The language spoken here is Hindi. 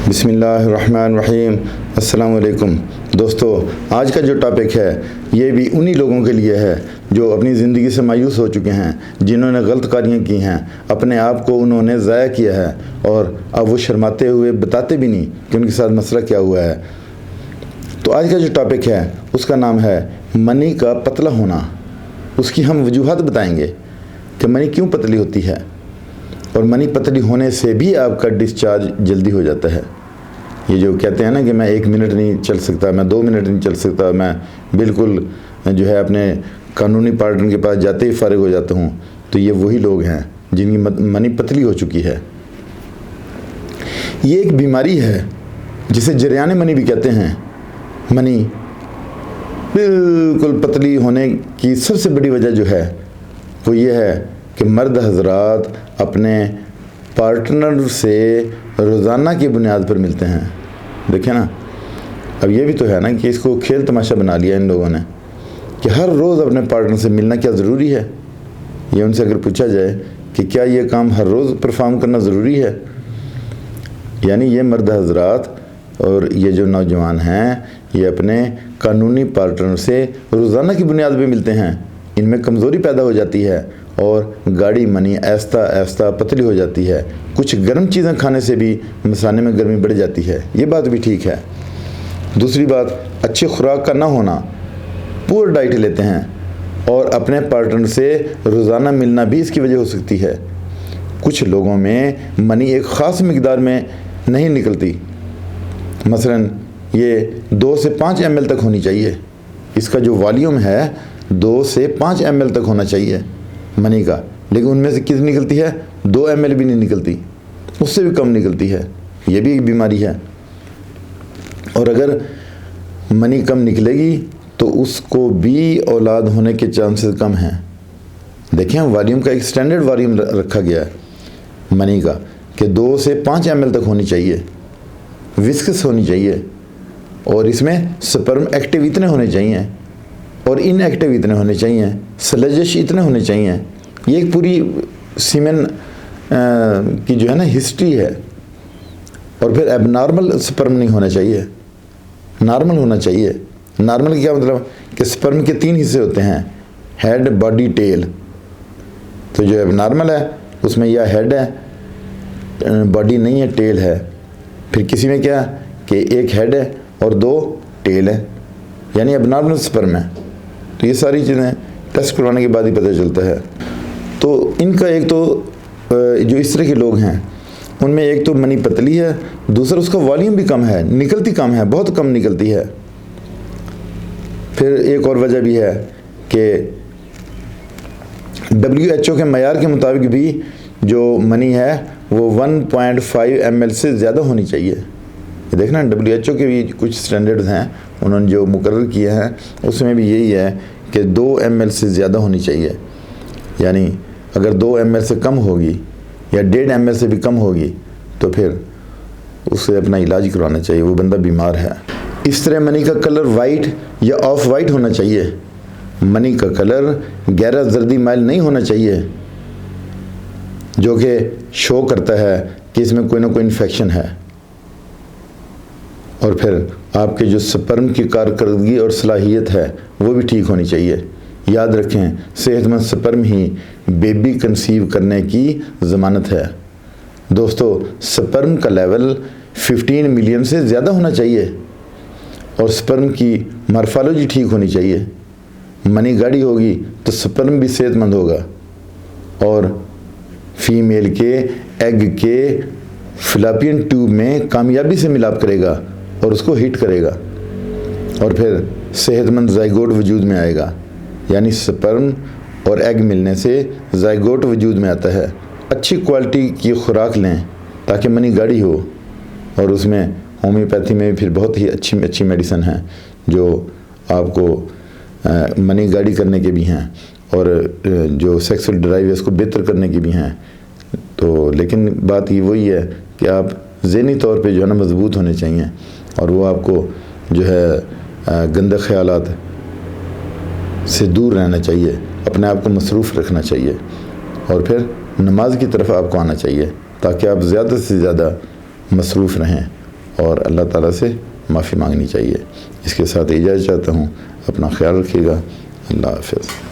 बिस्मिल्लाहिर्रहमानिर्रहीम। अस्सलाम वालेकुम दोस्तों, आज का जो टॉपिक है ये भी उन्हीं लोगों के लिए है जो अपनी ज़िंदगी से मायूस हो चुके हैं, जिन्होंने गलत कारियाँ की हैं, अपने आप को उन्होंने ज़ाया किया है और अब वो शर्माते हुए बताते भी नहीं कि उनके साथ मसला क्या हुआ है। तो आज का जो टॉपिक है उसका नाम है मनी का पतला होना। उसकी हम वजूहात बताएंगे कि मनी क्यों पतली होती है और मनी पतली होने से भी आपका डिस्चार्ज जल्दी हो जाता है। ये जो कहते हैं ना कि मैं 1 मिनट नहीं चल सकता, मैं 2 मिनट नहीं चल सकता, मैं बिल्कुल जो है अपने कानूनी पार्टनर के पास जाते ही फारिग हो जाता हूँ, तो ये वही लोग हैं जिनकी मनी पतली हो चुकी है। ये एक बीमारी है जिसे जरियाने मनी भी कहते हैं। मनी बिल्कुल पतली होने की सबसे बड़ी वजह जो है वो ये है कि मर्द हजरात अपने पार्टनर से रोज़ाना की बुनियाद पर मिलते हैं। देखें ना, अब ये भी तो है ना कि इसको खेल तमाशा बना लिया इन लोगों ने कि हर रोज़ अपने पार्टनर से मिलना क्या ज़रूरी है। ये उनसे अगर पूछा जाए कि क्या ये काम हर रोज़ परफॉर्म करना ज़रूरी है, यानी ये मर्द हजरात और ये जो नौजवान हैं ये अपने कानूनी पार्टनर से रोज़ाना की बुनियाद पर मिलते हैं। इनमें कमज़ोरी पैदा हो जाती है और गाड़ी मनी आहिस्ता आहिस्ता पतली हो जाती है। कुछ गर्म चीज़ें खाने से भी मसाने में गर्मी बढ़ जाती है, ये बात भी ठीक है। दूसरी बात, अच्छी खुराक का ना होना, पुअर डाइट लेते हैं और अपने पार्टनर से रोज़ाना मिलना भी इसकी वजह हो सकती है। कुछ लोगों में मनी एक ख़ास मिकदार में नहीं निकलती, मसलन ये 2 से 5 ml तक होनी चाहिए। इसका जो वॉल्यूम है 2 से 5 ml तक होना चाहिए मनी का, लेकिन उनमें से कितनी निकलती है? 2 ml भी नहीं निकलती, उससे भी कम निकलती है। ये भी एक बीमारी है। और अगर मनी कम निकलेगी तो उसको भी औलाद होने के चांसेस कम हैं। देखें, वॉल्यूम का एक स्टैंडर्ड वॉल्यूम रखा गया है मनी का कि 2 से 5 ml तक होनी चाहिए, विस्कस होनी चाहिए, और इसमें स्पर्म एक्टिव इतने होने चाहिए और इनएक्टिव इतने होने चाहिए, स्लजिश इतने होने चाहिए। ये एक पूरी सीमेन की जो है ना हिस्ट्री है। और फिर एबनॉर्मल स्पर्म नहीं होना चाहिए, नॉर्मल होना चाहिए। नॉर्मल क्या मतलब कि स्पर्म के 3 हिस्से होते हैं, हेड, बॉडी, टेल। तो जो एबनॉर्मल है उसमें या हेड है, बॉडी नहीं है, टेल है। फिर किसी में क्या कि 1 हेड है और 2 टेल है, यानी एबनॉर्मल स्पर्म है। तो ये सारी चीज़ें टेस्ट करवाने के बाद ही पता चलता है। तो इनका एक तो जो इस तरह के लोग हैं उनमें एक तो मनी पतली है, दूसरा उसका वॉल्यूम भी कम है, निकलती कम है, बहुत कम निकलती है। फिर एक और वजह भी है कि WHO के मयार के मुताबिक भी जो मनी है वो 1.5 ml से ज़्यादा होनी चाहिए। ये देखना, WHO के भी कुछ स्टैंडर्ड्स हैं उन्होंने जो मुकर्रर किए हैं, उसमें भी यही है कि 2 ml से ज़्यादा होनी चाहिए। यानी अगर 2 ml से कम होगी या 1.5 ml से भी कम होगी तो फिर उसे अपना इलाज करवाना चाहिए, वो बंदा बीमार है। इस तरह मनी का कलर वाइट या ऑफ वाइट होना चाहिए। मनी का कलर गहरा जर्दी माइल नहीं होना चाहिए जो कि शो करता है कि इसमें कोई ना कोई इन्फेक्शन है। और फिर आपके जो स्पर्म की कारकर्दगी और सलाहियत है वो भी ठीक होनी चाहिए। याद रखें, सेहतमंद स्पर्म ही बेबी कंसीव करने की ज़मानत है। दोस्तों, स्पर्म का लेवल 15 मिलियन से ज़्यादा होना चाहिए और स्पर्म की मॉर्फोलॉजी ठीक होनी चाहिए। मनी गाढ़ी होगी तो स्पर्म भी सेहतमंद होगा और फीमेल के एग के फिलापियन ट्यूब में कामयाबी से मिलाप करेगा और उसको हिट करेगा और फिर सेहतमंद ज़ाइगोट वजूद में आएगा। यानी स्पर्म और एग मिलने से ज़ाइगोट वजूद में आता है। अच्छी क्वालिटी की खुराक लें ताकि मनी गाढ़ी हो, और उसमें होम्योपैथी में फिर बहुत ही अच्छी मेडिसिन है जो आपको मनी गाढ़ी करने के भी हैं और जो सेक्सुअल ड्राइव है उसको बेहतर करने की भी हैं। तो लेकिन बात ये वही है कि आप ज़हनी तौर पे जो है ना मजबूत होने चाहिए और वो आपको जो है गंदे ख्यालात से दूर रहना चाहिए, अपने आप को मसरूफ़ रखना चाहिए और फिर नमाज की तरफ आपको आना चाहिए ताकि आप ज़्यादा से ज़्यादा मसरूफ़ रहें और अल्लाह ताला से माफ़ी मांगनी चाहिए। इसके साथ इजाज़त चाहता हूँ, अपना ख्याल रखिएगा। अल्लाह हाफ़िज़।